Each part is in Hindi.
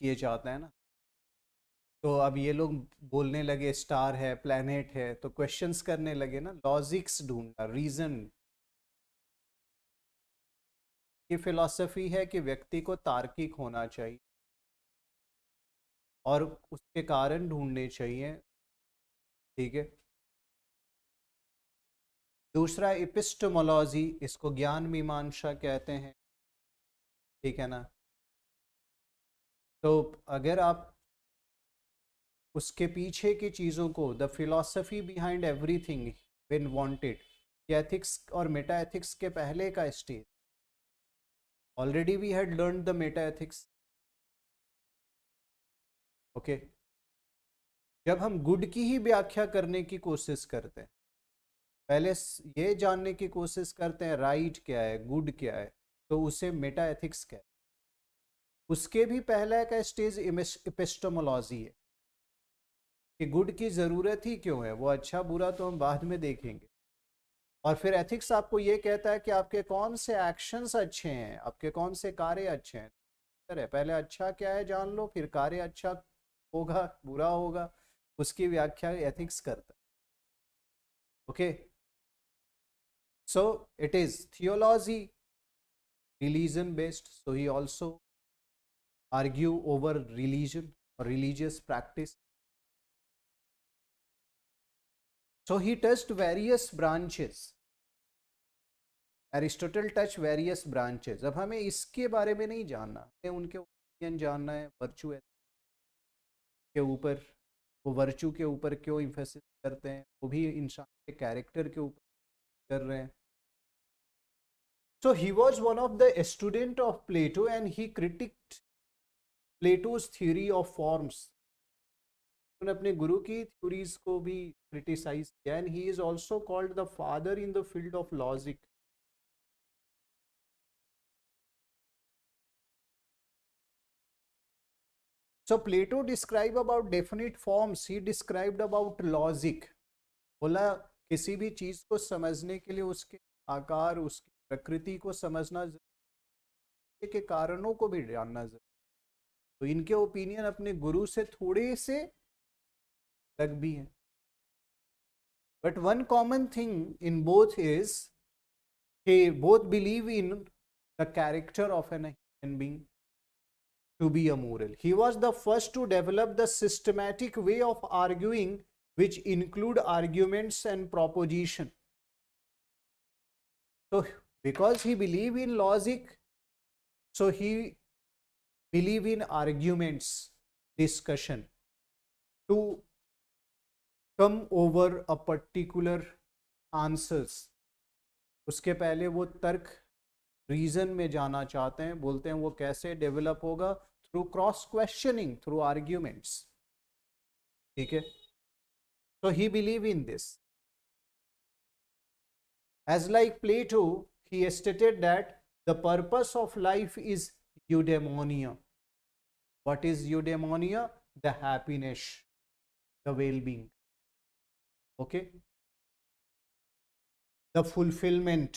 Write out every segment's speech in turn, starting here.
किए जाते हैं ना, तो अब ये लोग बोलने लगे स्टार है, प्लेनेट है, तो क्वेश्चंस करने लगे ना, लॉजिक्स ढूंढना, रीजन की फिलॉसफी है कि व्यक्ति को तार्किक होना चाहिए और उसके कारण ढूंढने चाहिए। ठीक है। दूसरा एपिस्टेमोलॉजी, इसको ज्ञान मीमांसा कहते हैं। ठीक है ना। तो अगर आप उसके पीछे की चीज़ों को, the philosophy behind everything when wanted, ethics और मेटा एथिक्स के पहले का stage, already we had learn the meta ethics. Okay. जब हम गुड की ही व्याख्या करने की कोशिश करते हैं, पहले ये जानने की कोशिश करते हैं राइट क्या है, गुड क्या है, तो उसे मेटा एथिक्स कहते हैं। उसके भी पहले का स्टेज एपिस्टेमोलॉजी है कि गुड की ज़रूरत ही क्यों है, वो अच्छा बुरा तो हम बाद में देखेंगे। और फिर एथिक्स आपको ये कहता है कि आपके कौन से एक्शंस अच्छे हैं, आपके कौन से कार्य अच्छे हैं। पहले अच्छा क्या है जान लो, फिर कार्य अच्छा होगा बुरा होगा, उसकी व्याख्या एथिक्स करता है। Okay. So it is theology, religion based, so he also argue over religion or religious practice. So he touched various branches. Aristotle touch various branches. अब हमें इसके बारे में नहीं जानना, हमें उनके ओपिनियन जानना है वर्चू के ऊपर, वो वर्चू के ऊपर क्यों इम्फेसिस करते हैं, वो भी इंसान के कैरेक्टर के ऊपर कर रहे हैं। So he was one of the student of Plato and he critiqued Plato's theory of forms. उन्होंने अपने गुरु की थ्योरीज को भी क्रिटिसाइज किया and he is also called the father in the field of logic. So Plato described about definite forms, he described about logic. बोला किसी भी चीज को समझने के लिए उसके आकार, उसकी प्रकृति को समझना जरूरी, के कारणों को भी जानना जरूरी। तो इनके ओपिनियन अपने गुरु से थोड़े से अलग भी हैं। But one common thing in both is they both believe in the character of an human being to be a moral. He was the first to develop the systematic way of arguing which include arguments and proposition. So because he believe in logic, so he believe in arguments, discussion to come over a particular answers. उसके पहले वो तर्क रीजन में जाना चाहते हैं, बोलते हैं वो कैसे डेवलप होगा, through cross questioning, through arguments. ठीक है। तो he believe in this as like Plato, he stated that the purpose of life is eudaimonia. What is eudaimonia? The happiness, the well-being. Okay. The fulfilment,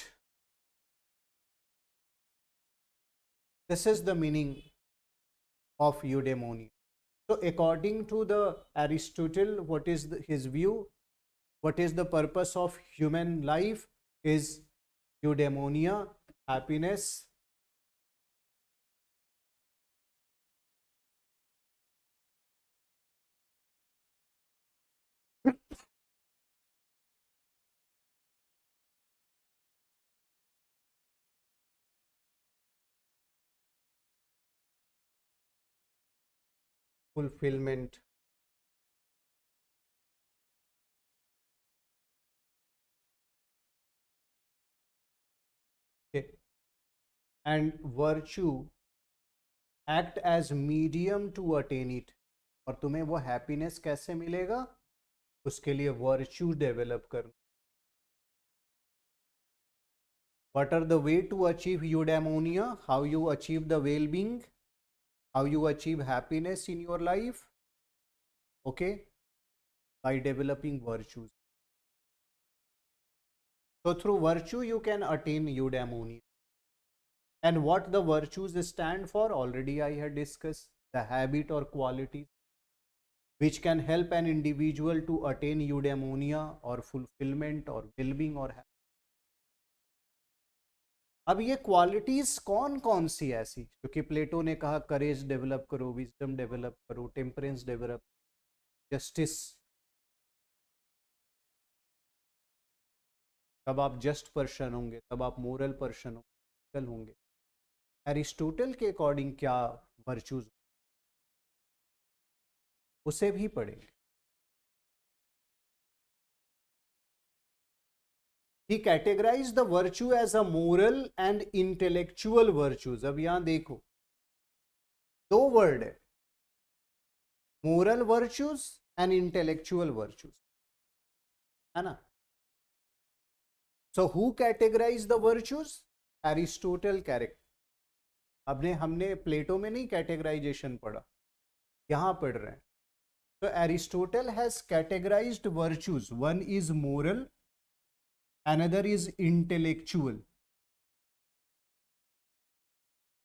this is the meaning of eudaimonia. So according to the Aristotle, what is his view, what is the purpose of human life is eudaimonia, happiness, fulfillment. Okay. And virtue act as medium to attain it. और तुम्हें वो हैप्पीनेस कैसे मिलेगा, उसके लिए वर्च्यू डेवलप करना। What are the way to achieve eudaimonia? How you achieve the well-being? How you achieve happiness in your life? Okay, by developing virtues. So through virtue you can attain eudaimonia. And what the virtues stand for, already I had discussed. The habit और quality which can help an individual to attain eudaimonia or fulfillment or well-being और अब ये क्वालिटीज कौन कौन सी ऐसी, क्योंकि प्लेटो ने कहा करेज डेवलप करो, विजडम डेवलप करो, टेम्परेंस डेवलप, जस्टिस, तब आप जस्ट पर्सन होंगे, तब आप मोरल पर्सन होंगे। एरिस्टोटल के अकॉर्डिंग क्या वर्चूज, उसे भी पढ़ेंगे। He categorized the virtue as a moral and intellectual virtues। अब यहां देखो दो वर्ड है, moral virtues and intellectual virtues, है ना। So who categorise the virtues? Aristotle character. हमने प्लेटो में नहीं कैटेगराइजेशन पढ़ा, यहां पढ़ रहे हैं। तो Aristotle has categorised virtues, one is moral, another is intellectual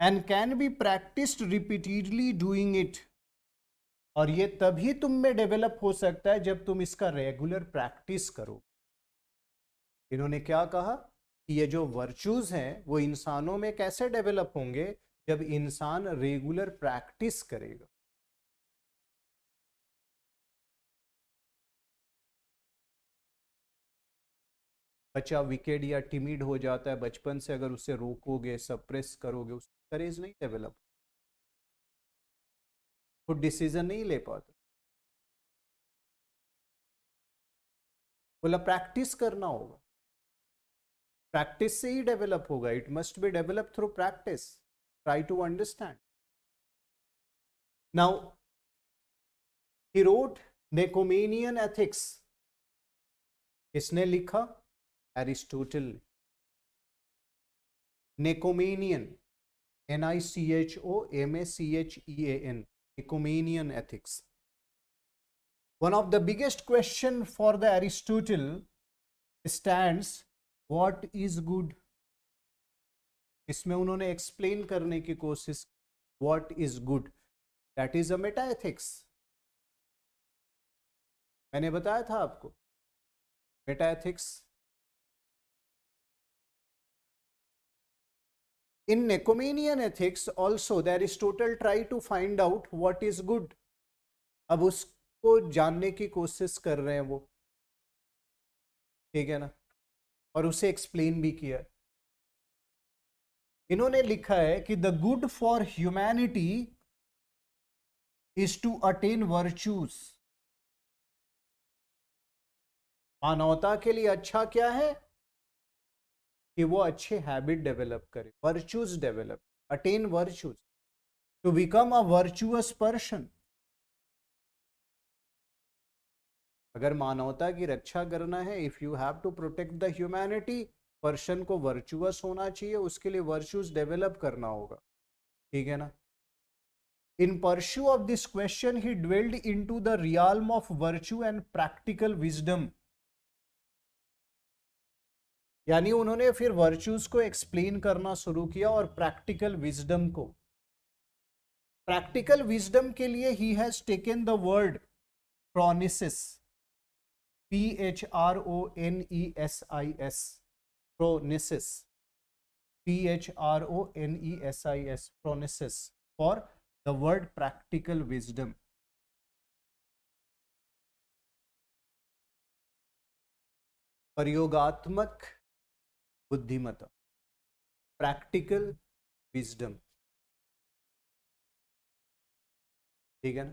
and can be practiced repeatedly doing it। और ये तभी तुम में डेवलप हो सकता है जब तुम इसका रेगुलर प्रैक्टिस करो। इन्होंने क्या कहा कि ये जो वर्च्यूज हैं वो इंसानों में कैसे डेवलप होंगे? जब इंसान रेगुलर प्रैक्टिस करेगा। बच्चा विकेड या टिमिड हो जाता है बचपन से, अगर उसे रोकोगे, सप्रेस करोगे, उसका करेज नहीं डेवलप, खुद डिसीजन नहीं ले पाता। बोला प्रैक्टिस करना होगा, प्रैक्टिस से ही डेवलप होगा। It must be develop through practice. Try to understand. Now he wrote Nicomachean Ethics. किसने लिखा? Aristotle. Nicomachean, NICHOMACHEAN, Nicomachean Ethics. One of the biggest question for the Aristotle stands what is good। इसमें उन्होंने एक्सप्लेन करने की कोशिश, what is good, that is a meta ethics। मैंने बताया था आपको Meta ethics. In Nicomachean ethics also the Aristotle try to find out what is good। अब उसको जानने की कोशिश कर रहे हैं वो, ठीक है ना, और उसे एक्सप्लेन भी किया। इन्होंने लिखा है कि the good for humanity is to attain virtues. मानवता के लिए अच्छा क्या है? कि वो अच्छे हैबिट डेवलप करे, virtues develop, attain virtues, to become a virtuous person. अगर मानवता की रक्षा करना है, if you have to protect the humanity, person को वर्चुअस होना चाहिए, उसके लिए वर्च्यूज डेवलप करना होगा, ठीक है ना। In pursuit of this question he dwelled into the realm of virtue and practical wisdom. यानी उन्होंने फिर वर्च्यूज को एक्सप्लेन करना शुरू किया और प्रैक्टिकल विजडम को। प्रैक्टिकल विजडम के लिए he has taken the word phronesis, PHRONESIS, phronesis, PHRONESIS, phronesis, for the word practical wisdom. प्रयोगात्मक बुद्धिमत्ता, प्रैक्टिकल विजडम, ठीक है ना।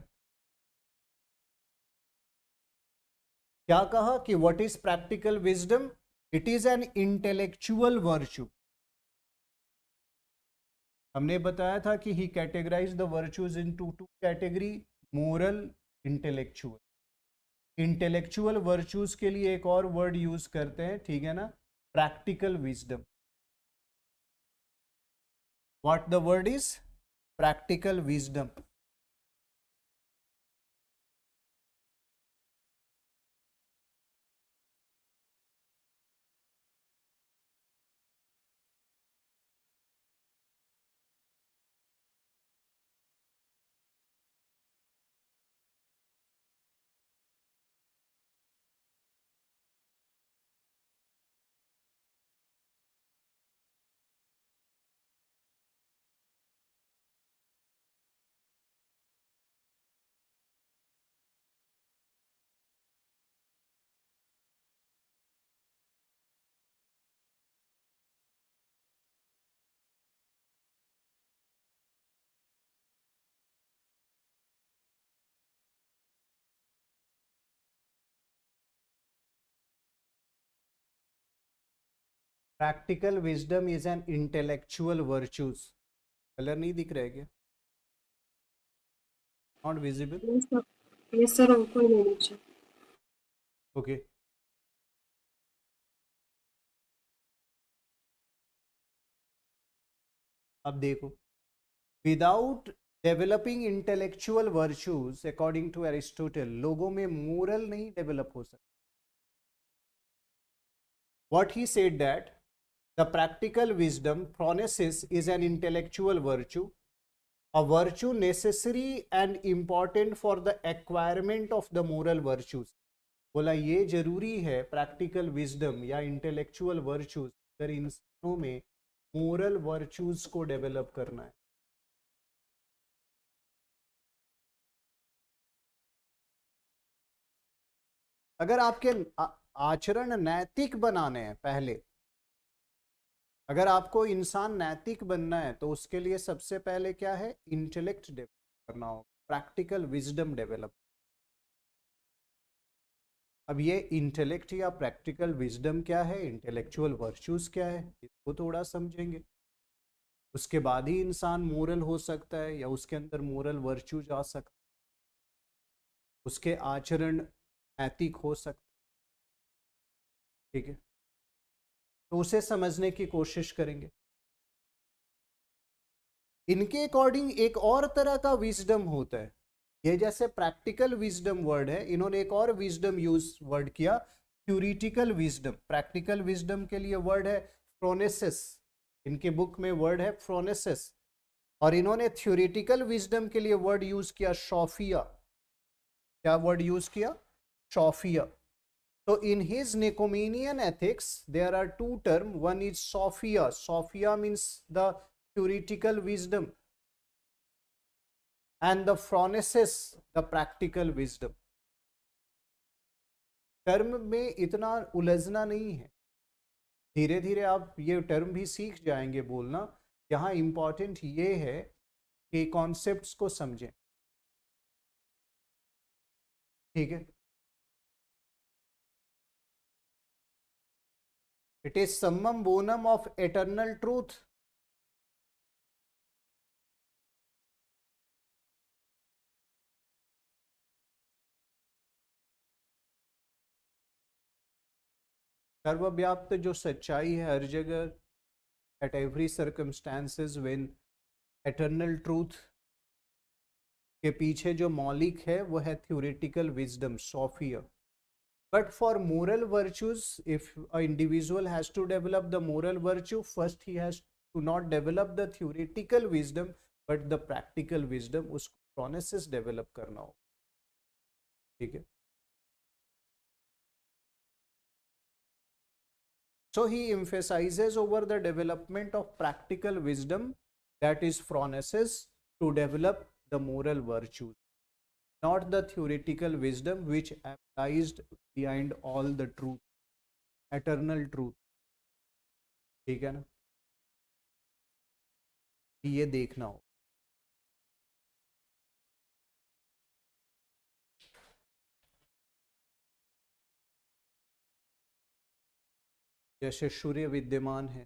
क्या कहा कि what is practical wisdom? It is an intellectual virtue. हमने बताया था कि he categorize the virtues into two category, moral, intellectual. Intellectual virtues के लिए एक और वर्ड यूज करते हैं, ठीक है ना, practical wisdom. What the word is? Practical wisdom. Practical wisdom is an intellectual virtues. Colour नहीं दिख रहा है क्या? Not visible? यस सर, हमको नहीं नीचे। ओके। अब देखो, without developing intellectual virtues according to Aristotle, लोगों में मोरल नहीं डेवलप हो सकता। What he said that the practical wisdom phronesis is an intellectual virtue, a virtue necessary and important for the acquirement of the moral virtues। बोला ये जरूरी है प्रैक्टिकल विजडम या इंटेलेक्चुअल वर्चूज अगर इंसानों में मोरल वर्चूज को डेवलप करना है। अगर आपके आचरण नैतिक बनाने हैं, पहले अगर आपको इंसान नैतिक बनना है तो उसके लिए सबसे पहले क्या है? इंटेलेक्ट डेवलप करना होगा, प्रैक्टिकल विजडम डेवलप। अब ये इंटेलेक्ट या प्रैक्टिकल विजडम क्या है, इंटेलेक्चुअल वर्चूज क्या है, इसको थोड़ा समझेंगे। उसके बाद ही इंसान मोरल हो सकता है या उसके अंदर मोरल वर्चूज आ सकता है, उसके आचरण नैतिक हो सकता है। ठीक है, तो उसे समझने की कोशिश करेंगे। इनके अकॉर्डिंग एक और तरह का विजडम होता है। ये जैसे प्रैक्टिकल विजडम वर्ड है, इन्होंने एक और विजडम यूज वर्ड किया, थ्योरेटिकल विजडम। प्रैक्टिकल विजडम के लिए वर्ड है फ्रोनेसिस, इनके बुक में वर्ड है फ्रोनेसिस, और इन्होंने थ्योरेटिकल विजडम के लिए वर्ड यूज किया शॉफिया। क्या वर्ड यूज किया? शॉफिया। तो in his Nicomachean ethics there are two terms, one is sophia, sophia means the theoretical wisdom, and the phronesis the practical wisdom। Term में इतना उलझना नहीं है, धीरे धीरे आप ये टर्म भी सीख जाएंगे बोलना। यहाँ इंपॉर्टेंट ये है कि कॉन्सेप्ट्स को समझें। ठीक है, it is summum bonum of eternal truth. सर्वव्याप्त जो सच्चाई है हर जगह, at every circumstances, when eternal truth के पीछे जो मौलिक है वो है theoretical wisdom, sophia. But for moral virtues, if a individual has to develop the moral virtue, first he has to not develop the theoretical wisdom but the practical wisdom, उसको प्रोनेसिस डेवलप करना हो। ठीक है, so he emphasizes over the development of practical wisdom, that is phronesis, to develop the moral virtues, not the theoretical wisdom which applies behind all the truth, eternal truth। ठीक है ना, ये देखना हो। जैसे सूर्य विद्यमान है,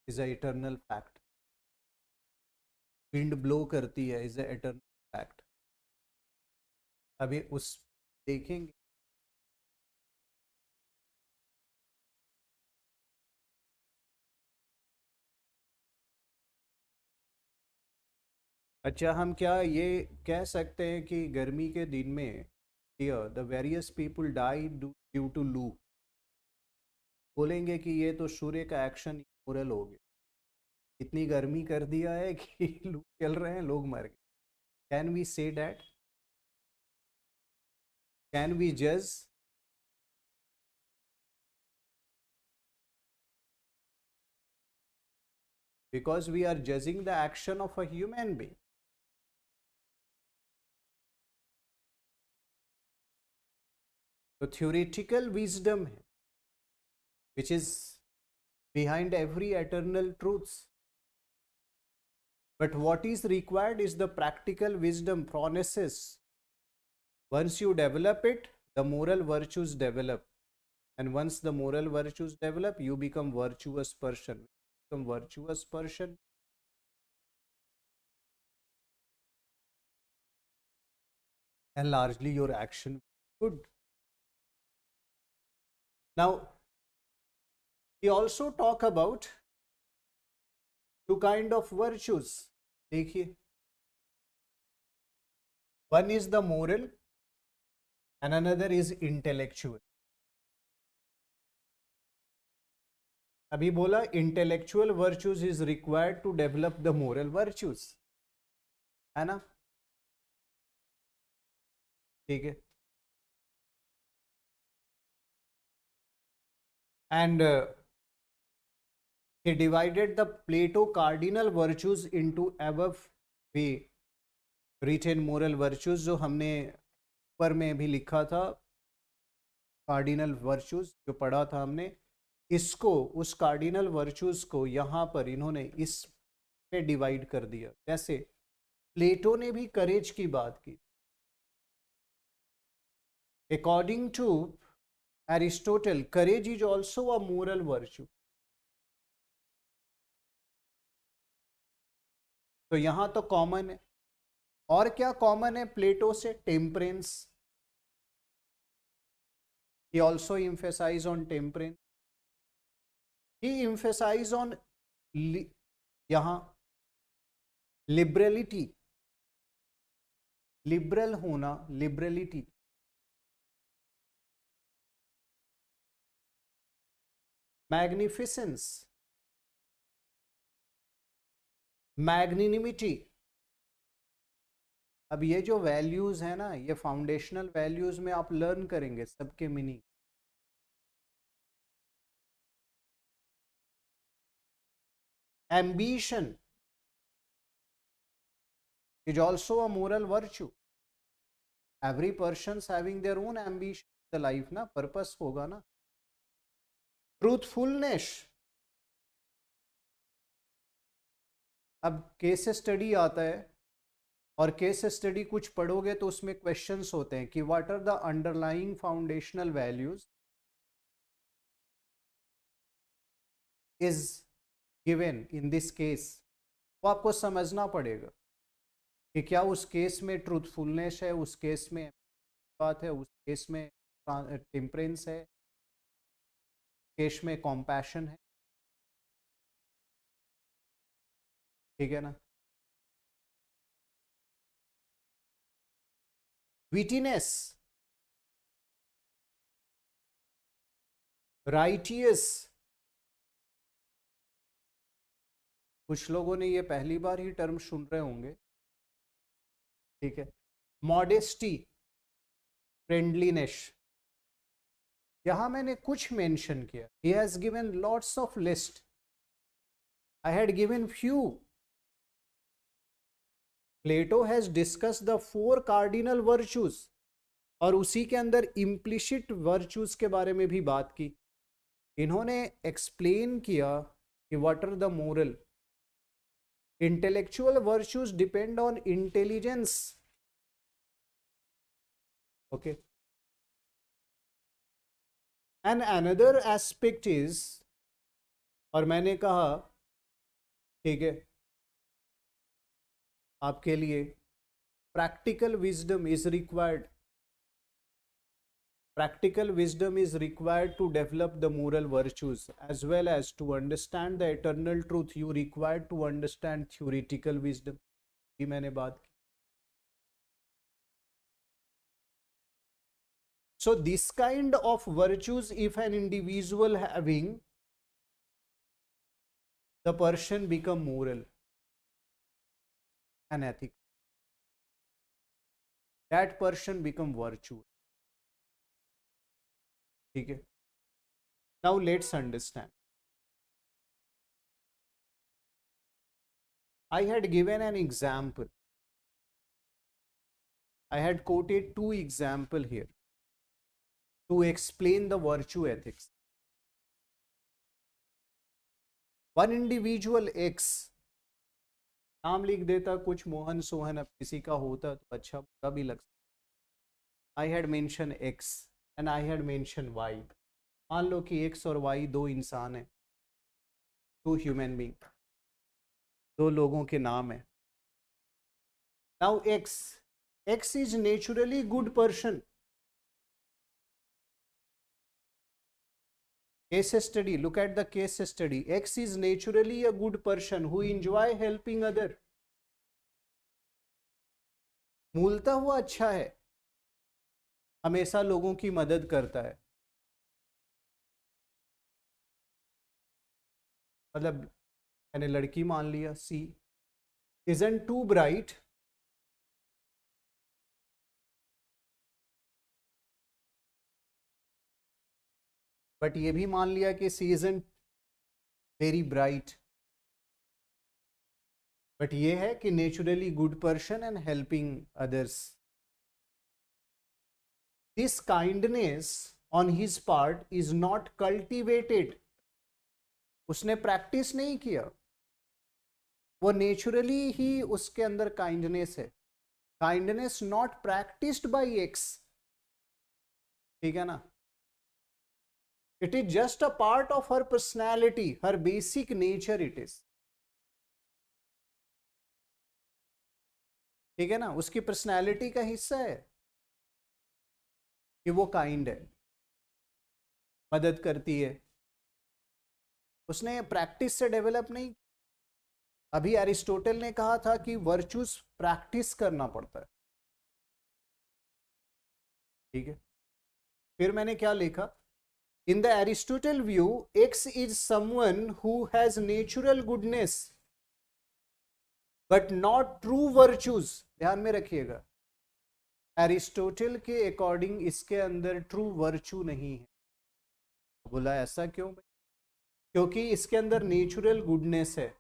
is a eternal fact. Wind blow करती है, इज अ इटर्नल फैक्ट। अभी उस देखेंगे। अच्छा, हम क्या ये कह सकते हैं कि गर्मी के दिन में the various people die due to loo? बोलेंगे कि ये तो सूर्य का एक्शन मोरल हो गया, इतनी गर्मी कर दिया है कि लू चल रहे हैं, लोग मर गए। Can we say that? Can we जज? Because we are judging the action of a human being. तो थ्योरेटिकल विजडम है which is behind every eternal truths, but what is required is the practical wisdom, phronesis। Once you develop it, the moral virtues develop। and once the moral virtues develop, you become virtuous person. Become virtuous person, and largely your action good. Now we also talk about two kind of virtues. देखिए, one is the moral and another is intellectual. अभी बोला intellectual virtues is required to develop the moral virtues, है ना? ठीक है. And he divided the Plato cardinal virtues into above way written moral virtues, जो हमने ऊपर में भी लिखा था, कार्डिनल वर्चूज जो पढ़ा था हमने, इसको उस कार्डिनल वर्चूज को यहाँ पर इन्होंने इस पे डिवाइड कर दिया. जैसे प्लेटो ने भी करेज की बात की. According to Aristotle, courage is also a moral virtue. तो यहाँ तो कॉमन है. और क्या कॉमन है प्लेटो से? Temperance. he also emphasized on temperance. he emphasized on यहाँ लिबरलिटी, लिबरल होना, लिबरलिटी. मैग्निफिसेंस, मैग्निनिमिटी. अब ये जो वैल्यूज है ना, ये फाउंडेशनल वैल्यूज में आप लर्न करेंगे सबके meaning. Ambition is also a moral virtue. Every person's having their own ambition in the life ना, purpose होगा ना. Truthfulness. अब केस स्टडी आता है, और केस स्टडी कुछ पढ़ोगे तो उसमें क्वेश्चंस होते हैं कि what are the underlying foundational values is given in this case. वो आपको समझना पड़ेगा कि क्या उस केस में ट्रूथफुलनेस है, उस केस में बात है, उस केस में टेम्परेंस है, केस में कॉम्पैशन है. ठीक है ना? Wittiness, righteous. कुछ लोगों ने ये पहली बार ही टर्म सुन रहे होंगे. ठीक है. Modesty, friendliness. यहां मैंने कुछ मेंशन किया. He has given lots of list. I had given few. Plato has discuss the 4 cardinal virtues, और उसी के अंदर इम्प्लिसिट वर्चूज के बारे में भी बात की. इन्होंने एक्सप्लेन किया कि what are the moral. Intellectual virtues depend on intelligence. Okay. And another aspect is, और मैंने कहा, ठीक है, आपके लिए practical wisdom is required. Practical wisdom is required to develop the moral virtues, as well as to understand the eternal truth. You required to understand theoretical wisdom. ये मैंने बात की. So this kind of virtues, if an individual having, the person become moral and ethical. That person become virtuous. ठीक है. Now let's understand. I had given an example. I had quoted 2 examples here to explain the virtue ethics. One individual X, नाम लिख देता कुछ मोहन सोहन, अब किसी का होता तो अच्छा बुरा भी लग सकता. I had mentioned X and I had mentioned Y. मान लो कि एक्स और वाई दो इंसान हैं, टू ह्यूमन बीइंग, दो लोगों के नाम है. Now x is naturally good person. Case study, look at the case study. X is naturally a good person who enjoy helping other. मूलतः वो अच्छा है, हमेशा लोगों की मदद करता है. मतलब मैंने लड़की मान लिया सी, isn't too bright, बट ये भी मान लिया कि सी isn't वेरी ब्राइट, बट ये है कि naturally good person and helping others. This kindness on his part is not cultivated. उसने प्रैक्टिस नहीं किया, वो नेचुरली ही उसके अंदर काइंडनेस है. Kindness not practised by x. ठीक है ना. It is just a part of her personality, her basic nature it is. ठीक है ना. उसकी पर्सनैलिटी का हिस्सा है कि वो काइंड है, मदद करती है. उसने प्रैक्टिस से डेवलप नहीं. अभी एरिस्टोटल ने कहा था कि वर्चूज प्रैक्टिस करना पड़ता है. ठीक है. फिर मैंने क्या लिखा, in the Aristotle view x is someone who has natural goodness but not true virtues. ध्यान में रखिएगा, एरिस्टोटल के अकॉर्डिंग इसके अंदर ट्रू वर्चू नहीं है. बोला ऐसा क्यों? क्योंकि इसके अंदर नेचुरल गुडनेस है.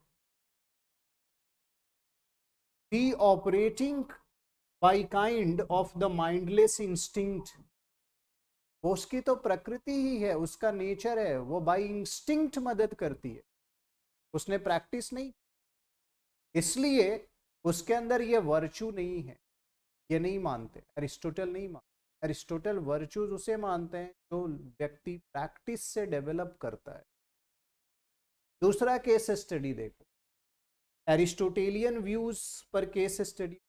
He operating by kind of the mindless instinct. वो उसकी तो प्रकृति ही है, उसका नेचर है, वो बाय इंस्टिंक्ट मदद करती है. उसने प्रैक्टिस नहीं, इसलिए उसके अंदर ये वर्चू नहीं है. ये नहीं मानते, एरिस्टोटल नहीं मानते. एरिस्टोटल वर्चूज उसे मानते हैं जो व्यक्ति प्रैक्टिस से डेवलप करता है. दूसरा केस स्टडी देखो, एरिस्टोटेलियन व्यूज पर केस स्टडी.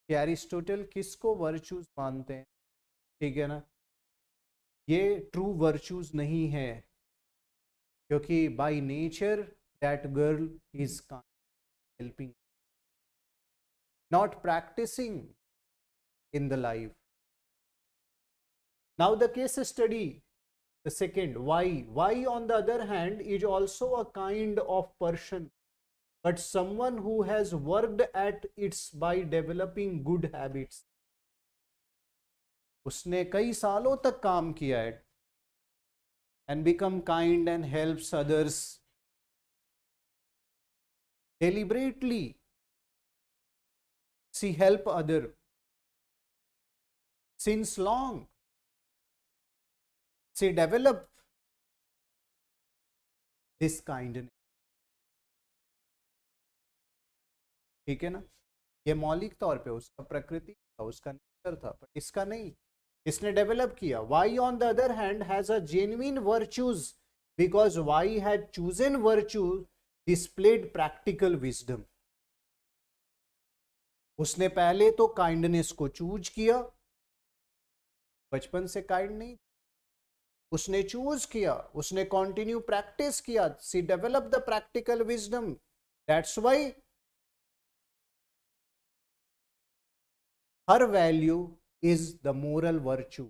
एरिस्टोटल किसको वर्चूज मानते हैं? ठीक है ना. ये ट्रू वर्चूज नहीं है, क्योंकि by nature that girl is helping, not practising in the life. Now the case study, the second, why on the other hand is also a kind of person, but someone who has worked at its by developing good habits. उसने कई सालों तक काम किया है and become kind and helps others deliberately. She help other since long. She develop this kindness. ठीक है ना. ये मौलिक तौर पे उसका प्रकृति था, उसका नेचर था, पर इसका नहीं. इसने डेवलप किया. Y on the other hand has a genuine virtues because Y had chosen virtue displayed practical wisdom. उसने पहले तो काइंडनेस को चूज किया, बचपन से काइंड नहीं, उसने चूज किया, उसने कंटिन्यू प्रैक्टिस किया. She develop the practical wisdom. That's why her value is the moral virtue.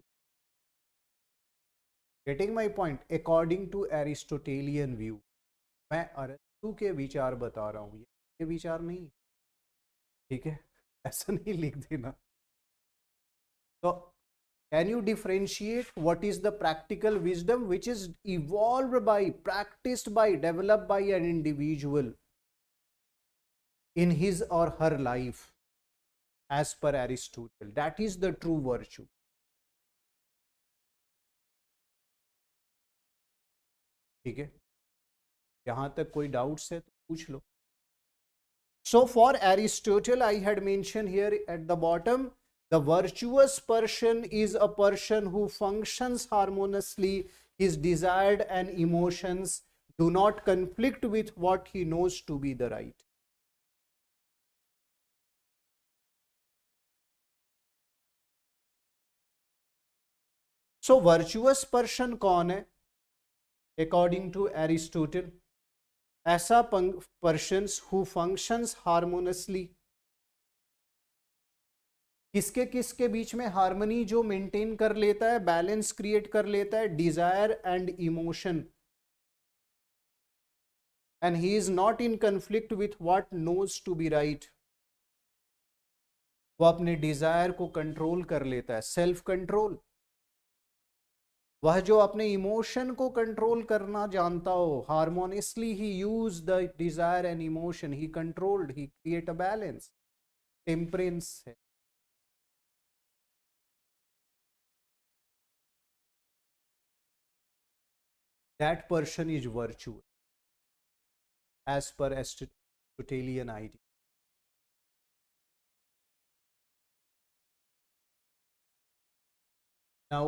Getting my point? According to Aristotelian view. मैं अरस्तु के विचार बता रहा हूं, ये विचार नहीं. ठीक है, ऐसा नहीं लिख देना. तो can you differentiate what is the practical wisdom which is evolved by, practiced by, developed by an individual in his or her life? As per Aristotle, that is the true virtue. ठीक है, यहां तक कोई डाउट्स है तो पूछ लो. So for Aristotle, I had mentioned here at the bottom, The virtuous person is a person who functions harmoniously. His desire and emotions do not conflict with what he knows to be the right. So virtuous person कौन है? According to Aristotle, ऐसा persons who functions harmoniously. किसके किसके बीच में हार्मनी जो मेंटेन कर लेता है, बैलेंस क्रिएट कर लेता है? Desire and emotion, and he is not in conflict with what knows to be right. वो अपने डिजायर को कंट्रोल कर लेता है, सेल्फ कंट्रोल. वह जो अपने इमोशन को कंट्रोल करना जानता हो, harmoniously he use the desire and emotion, he controlled, he create a balance. Temperance है. That person is virtuous as per Aristotelian idea. Now,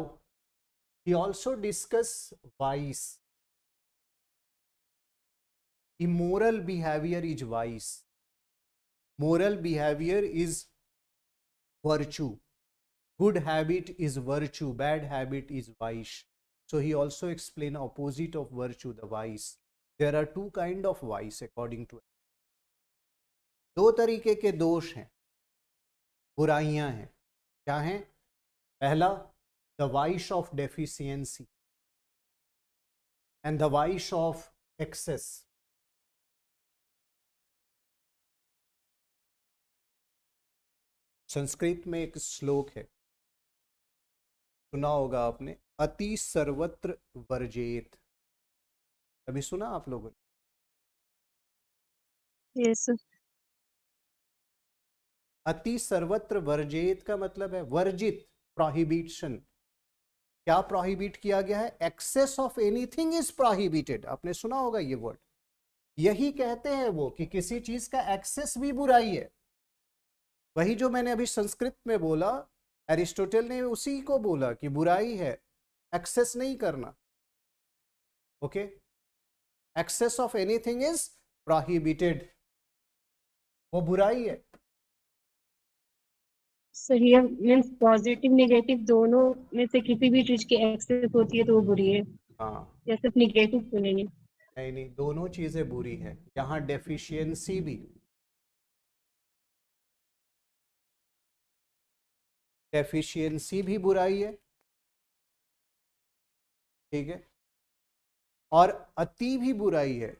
he also discuss vice. Immoral behavior is vice. Moral behavior is virtue. Good habit is virtue. Bad habit is vice. So he also explained opposite of virtue, the vice. There are two kind of vice according to. दो तरीके के दोष हैं, बुराइयां हैं. क्या हैं? पहला, the vice of deficiency and the vice of excess. Sanskrit में एक श्लोक है, सुना होगा आपने, अति सर्वत्र वर्जेत. अभी सुना आप लोगों ने? Yes sir. अति सर्वत्र वर्जेत का मतलब है वर्जित, प्रोहिबिशन. क्या प्रोहिबिट किया गया है? Excess of anything is prohibited. आपने सुना होगा ये वर्ड. यही कहते हैं वो कि किसी चीज का एक्सेस भी बुराई है. वही जो मैंने अभी संस्कृत में बोला, एरिस्टोटल ने उसी को बोला कि बुराई है एक्सेस नहीं करना. Okay, excess of anything is prohibited, वो बुराई है. सर ये मीन्स पॉजिटिव नेगेटिव दोनों में से किसी भी चीज की एक्सेस होती है तो वो बुरी है. हाँ, या सिर्फ नेगेटिव सुनेंगे? नहीं नहीं, दोनों चीजें बुरी है. यहाँ डेफिशिएंसी भी, डेफिशिएंसी भी बुराई है. ठीक है, और अति भी बुराई है,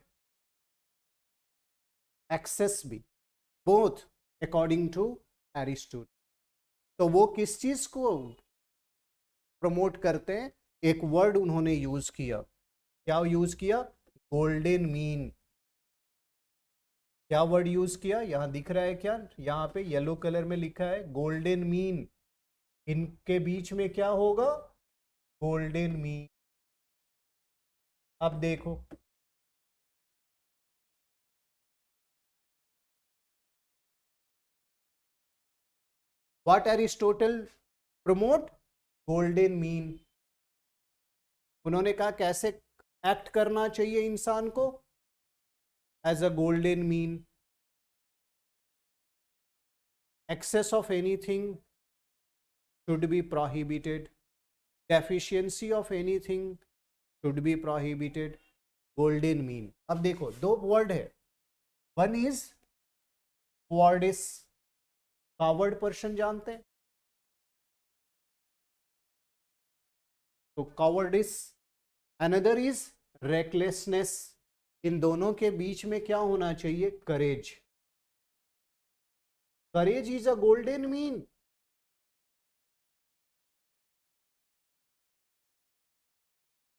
एक्सेस भी, बोथ अकॉर्डिंग टू एरिस्टोटल. तो वो किस चीज को प्रमोट करते हैं? एक वर्ड उन्होंने यूज किया. क्या यूज किया? Golden mean. क्या वर्ड यूज किया? यहां दिख रहा है क्या? यहाँ पे येलो कलर में लिखा है गोल्डन मीन. इनके बीच में क्या होगा? Golden mean. अब देखो, what Aristotle promote? Golden mean. उन्होंने कहा कैसे एक्ट करना चाहिए इंसान को? As a golden mean. Excess of anything should be prohibited. Deficiency of anything should be prohibited. Golden mean. अब देखो, दो वर्ड है. One is cowardice, coward person जानते हैं तो cowardice. Another is recklessness. इन दोनों के बीच में क्या होना चाहिए? Courage. Courage is a golden mean.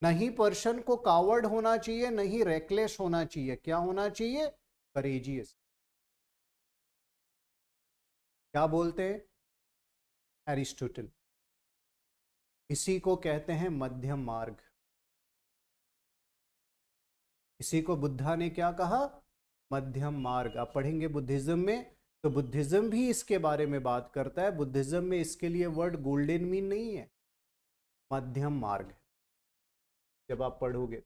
नहीं पर्सन को कावर्ड होना चाहिए, नहीं रेकलेस होना चाहिए. क्या होना चाहिए? करेजियस. क्या बोलते हैं एरिस्टोटल? इसी को कहते हैं मध्यम मार्ग. इसी को बुद्धा ने क्या कहा? मध्यम मार्ग. आप पढ़ेंगे बुद्धिज्म में तो बुद्धिज्म भी इसके बारे में बात करता है। बुद्धिज्म में इसके लिए वर्ड गोल्डन मीन नहीं है, मध्यम मार्ग है, जब आप पढ़ोगे।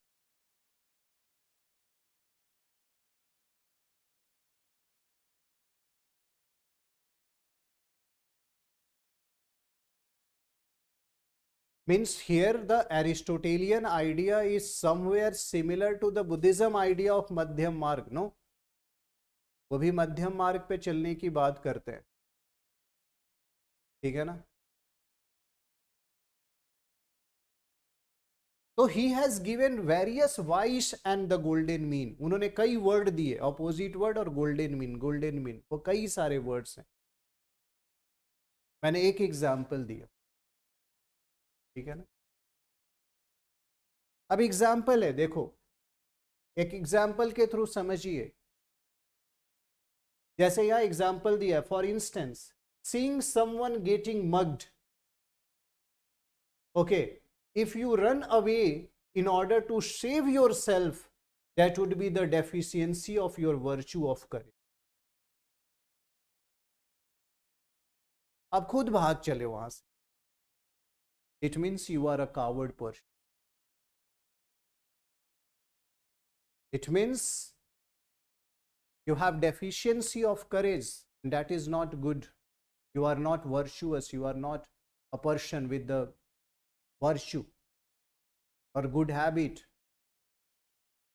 Means here the Aristotelian idea is somewhere similar to the Buddhism idea of मध्यम मार्ग, नो? वो भी मध्यम मार्ग पे चलने की बात करते हैं, ठीक है ना? तो ही has given various vice and the golden mean. उन्होंने कई वर्ड दिए, ऑपोजिट वर्ड और गोल्डन मीन। गोल्डन मीन वो कई सारे वर्ड्स हैं, मैंने एक एग्जाम्पल दिया, ठीक है ना? अब एग्जाम्पल है, देखो, एक एग्जाम्पल के थ्रू समझिए। जैसे यहां एग्जाम्पल दिया, for instance, seeing someone getting mugged, okay, if you run away in order to save yourself, that would be the deficiency of your virtue of courage. आप खुद भाग चले वहां से, it means you are a coward person. It means you have deficiency of courage, and that is not good. You are not virtuous, you are not a person with the virtue or good habit.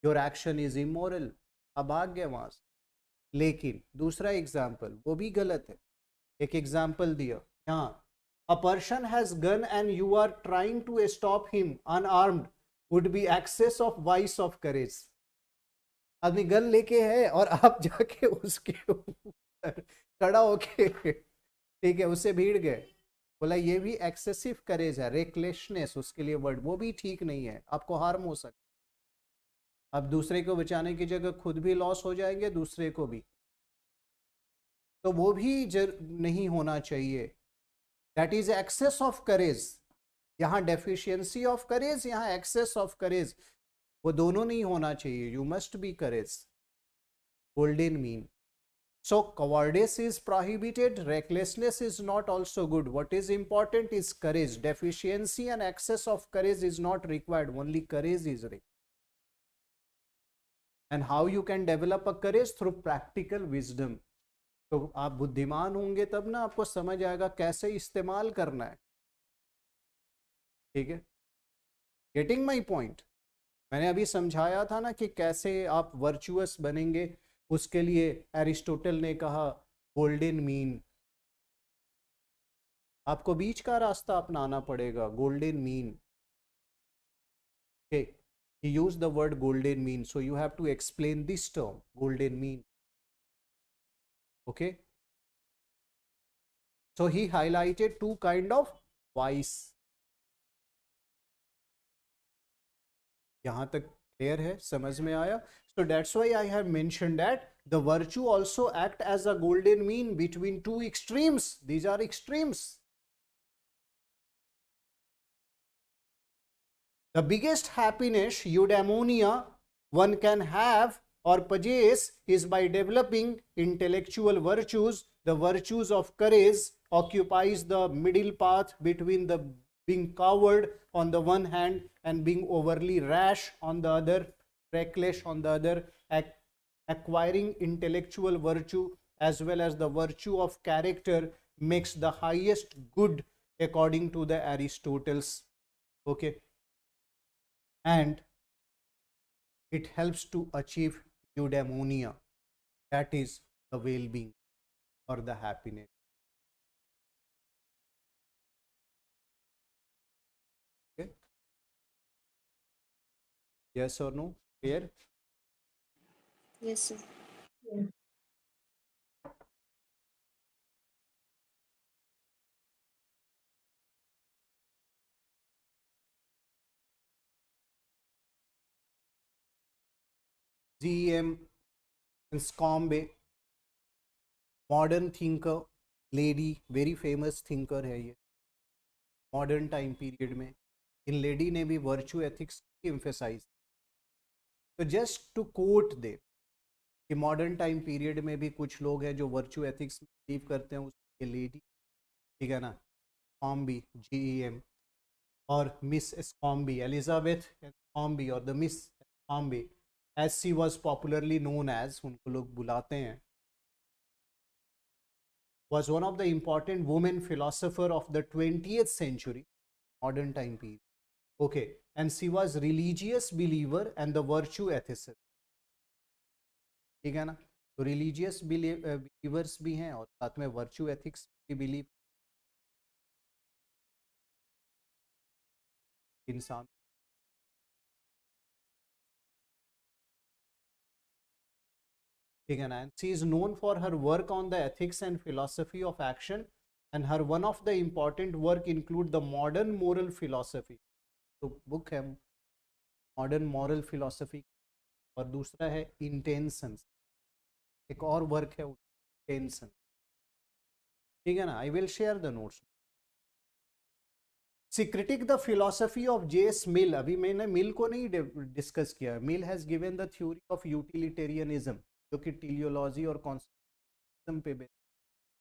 Your action is immoral. आप भाग गए वहां से। लेकिन दूसरा एग्जाम्पल वो भी गलत है। एक एग्जाम्पल दिया यहाँ, a person has gun and you are trying to stop him unarmed would be excess of vice of courage. आदमी गन लेके है और आप जाके उसके ऊपर खड़ा होके, ठीक है, उससे भीड़ गए, बोला ये भी एक्सेसिव करेज है, रेकलेसनेस उसके लिए वर्ड, वो भी ठीक नहीं है, आपको हार्म हो सकता। अब दूसरे को बचाने की जगह खुद भी लॉस हो जाएंगे, दूसरे को भी, तो वो भी नहीं होना चाहिए। That is excess of courage. यहाँ डेफिशिएंसी ऑफ करेज, यहाँ एक्सेस ऑफ करेज, वो दोनों नहीं होना चाहिए। You must be courage, golden mean. So cowardice is prohibited, recklessness is not also good. What is important is courage. Deficiency and excess of courage is not required, only courage is required. And how you can develop a courage? Through practical wisdom. तो आप बुद्धिमान होंगे तब ना आपको समझ आएगा कैसे इस्तेमाल करना है, ठीक है? Getting my point? मैंने अभी समझाया था ना कि कैसे आप वर्चुअस बनेंगे। उसके लिए एरिस्टोटल ने कहा गोल्डन मीन, आपको बीच का रास्ता अपनाना पड़ेगा, golden mean. Okay, he used the word golden mean, so you have to explain this term, golden mean. Okay, so he highlighted two kind of vice. यहां तक क्लियर है, समझ में आया? So that's why I have mentioned that the virtue also act as a golden mean between two extremes. These are extremes. The biggest happiness, eudaimonia, one can have or possess is by developing intellectual virtues. The virtues of courage occupies the middle path between the being coward on the one hand and being overly rash on the other, reckless on the other. Acquiring intellectual virtue as well as the virtue of character makes the highest good according to the Aristotle's. Okay, and it helps to achieve eudaimonia, that is the well-being or the happiness. Okay, yes or no? Clear? Yes, sir. G.M. Enscombe, modern thinker, lady, very famous thinker है ये मॉडर्न टाइम पीरियड में। इन लेडी ने भी वर्चू एथिक्स की एम्फेसाइज। तो जस्ट टू कोट दे, कि मॉडर्न टाइम पीरियड में भी कुछ लोग हैं जो वर्चू एथिक्स में बिलीव करते हैं, उसके लेडी, ठीक है ना, स्कॉम्बी, GEM, और मिस स्कॉम्बी, एलिजाबेथ स्कॉम्बी, और the miss Scombie as she was popularly known as, उनको लोग बुलाते हैं, was one of the important women philosopher of the 20th century, modern time period. Okay, and she was religious believer and the virtue ethicist. ठीक है ना, तो रिलीजियस बिलीवर्स भी हैं और साथ में वर्च्यू एथिक्स भी बिलीव इंसान। ठीक है ना, and she is known for her work on the ethics and philosophy of action, and her one of the important work include the modern moral philosophy, तो बुक है मॉडर्न मॉरल फिलोसफी, और दूसरा है इंटेंशंस, एक और वर्क है इंटेंशन। ठीक है ना, I will share the notes. See critic the philosophy of J.S. Mill, अभी मैंने मिल को नहीं डिस्कस किया। Mill has given the theory of utilitarianism, जो कि टेलियोलॉजी और कॉन्स्टिट्यूशन पे बेस्ड,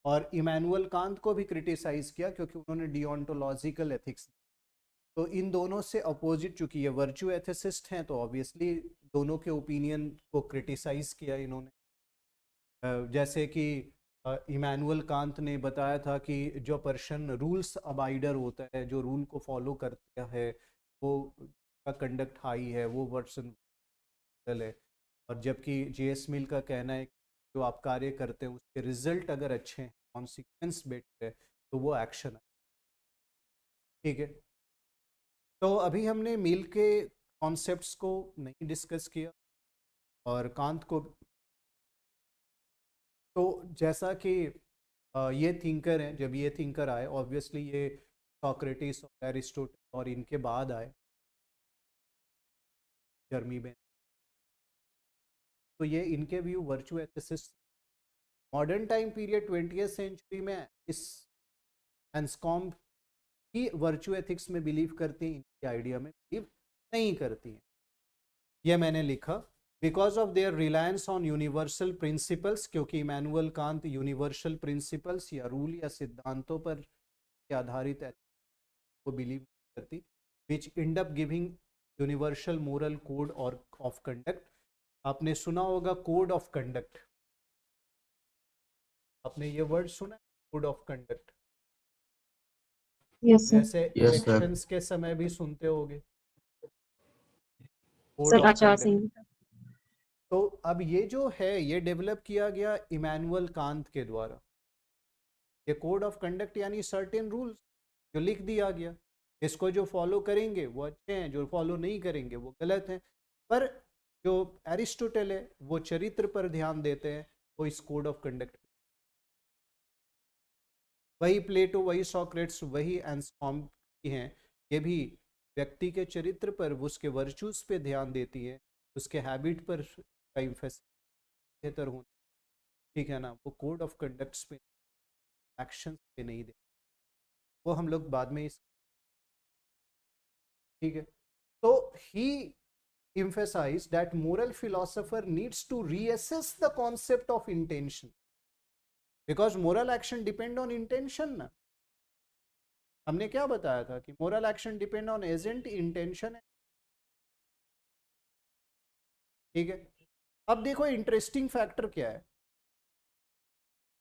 और इमैनुअल कांत को भी क्रिटिसाइज किया क्योंकि उन्होंने डिओन्टोलॉजिकल एथिक्स। तो इन दोनों से अपोजिट, चूंकि ये वर्च्यू एथिसिस्ट हैं, तो ऑब्वियसली दोनों के ओपिनियन को क्रिटिसाइज किया इन्होंने। जैसे कि इमैनुअल कांत ने बताया था कि जो पर्सन रूल्स अबाइडर होता है, जो रूल को फॉलो करता है, वो का कंडक्ट हाई है, वो पर्सन है। और जबकि J.S. मिल का कहना है जो आप कार्य करते हैं उसके रिजल्ट अगर अच्छे हैं, कॉन्सिक्वेंस बेटर है, तो वो एक्शन है। ठीक है, तो अभी हमने मिल के कॉन्सेप्ट्स को नहीं डिस्कस किया और कांत को। तो जैसा कि ये थिंकर हैं, जब ये थिंकर आए, ऑब्वियसली ये सोक्रेटिस और एरिस्टोटल और इनके बाद आए, जर्मी बेन, तो ये इनके view virtue ethicist. Modern time period 20th century में इस एंस्कॉम्ब की वर्चू एथिक्स में बिलीव करती हैं, इनके आइडिया में बिलीव नहीं करती हैं। यह मैंने लिखा because of their reliance on universal principles, क्योंकि इमैनुअल कांत यूनिवर्सल प्रिंसिपल्स या रूल या सिद्धांतों पर आधारित को बिलीव करती, which end up giving universal moral code और ऑफ कंडक्ट। आपने सुना होगा कोड ऑफ कंडक्ट, आपने ये वर्ड सुना, code of conduct? Yes sir. जैसे Yes, sir. इलेक्शंस के समय भी सुनते होगे कोड सर ऑफ आचार कंडक्ट। संहिता। तो अब ये जो है, ये डेवलप किया गया इमैनुअल कांत के द्वारा। ये कोड ऑफ कंडक्ट यानी सर्टेन रूल्स जो लिख दिया गया, इसको जो फॉलो करेंगे वो अच्छे हैं, जो फॉलो नहीं करेंगे वो गलत हैं। पर जो एरिस्टोटल है वो चरित्र पर ध्यान देते हैं, वो इस कोड ऑफ कंडक्ट। वही प्लेटो, वही सॉक्रेट्स, वही एंस्कॉम्ब की हैं, ये भी व्यक्ति के चरित्र पर, उसके वर्चूज पे ध्यान देती है, उसके हैबिट पर का इम्फेसिस बेहतर होना। ठीक है ना, वो कोड ऑफ कंडक्ट्स पे, एक्शन पे नहीं दे, वो हम लोग बाद में इस। ठीक है, तो ही emphasized that moral philosopher needs to reassess the concept of intention because moral action depend on intention ना। हमने क्या बताया था कि moral action depend on agent intention है। ठीक है, अब देखो इंटरेस्टिंग फैक्टर क्या है,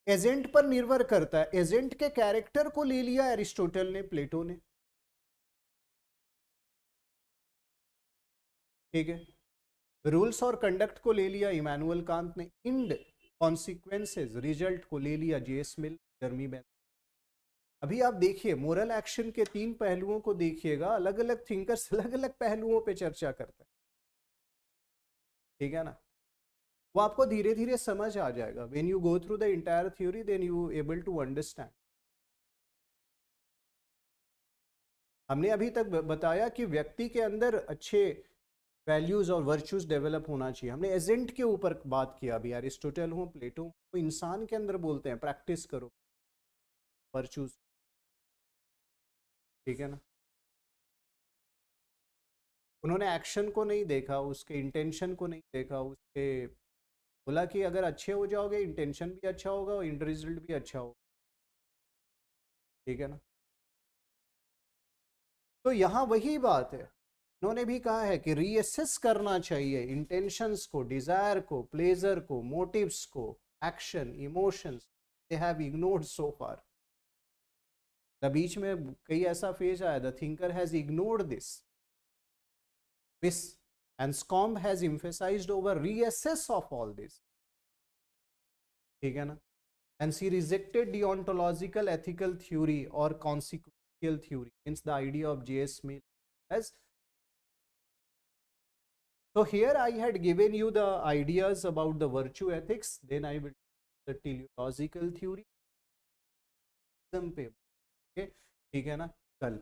एजेंट पर निर्भर करता है। एजेंट के कैरेक्टर को ले लिया एरिस्टोटल ने, प्लेटो ने। ठीक है, रूल्स और कंडक्ट को ले लिया इमैनुअल कांत ने, इंड कॉन्सिक्वेंसेस रिजल्ट को ले लिया J.S. मिल, जर्मी बेन। अभी आप देखिए मोरल एक्शन के तीन पहलुओं को देखिएगा, अलग अलग थिंकर्स अलग अलग पहलुओं पे चर्चा करते हैं। ठीक है ना, वो आपको धीरे धीरे समझ आ जाएगा। When you go through the entire theory then you able to understand. हमने अभी तक बताया कि व्यक्ति के अंदर अच्छे वैल्यूज और वर्च्यूज डेवलप होना चाहिए। हमने एजेंट के ऊपर बात किया, अभी एरिस्टोटल हो, प्लेटो हो, तो इंसान के अंदर बोलते हैं प्रैक्टिस करो वर्च्यूज। ठीक है ना, उन्होंने एक्शन को नहीं देखा, उसके इंटेंशन को नहीं देखा, उसके बोला कि अगर अच्छे हो जाओगे इंटेंशन भी अच्छा होगा और इंड रिजल्ट भी अच्छा होगा, ठीक है ना। तो यहाँ वही बात है, उन्होंने भी कहा है कि रीअसेस करना चाहिए इंटेंशंस को, डिजायर को, प्लेजर को, मोटिव्स को, action, emotions, they have ignored so far. बीच में कई ऐसा फेज आया, the thinker has ignored this and Scombe has emphasized over reassess of all this, ठीक है ना। and she rejected deontological ethical theory or consequential theory, means the idea of J.S. Mill as. So here I had given you the ideas about the virtue ethics, then I will the teleological theory पे, okay, ठीक है ना, कल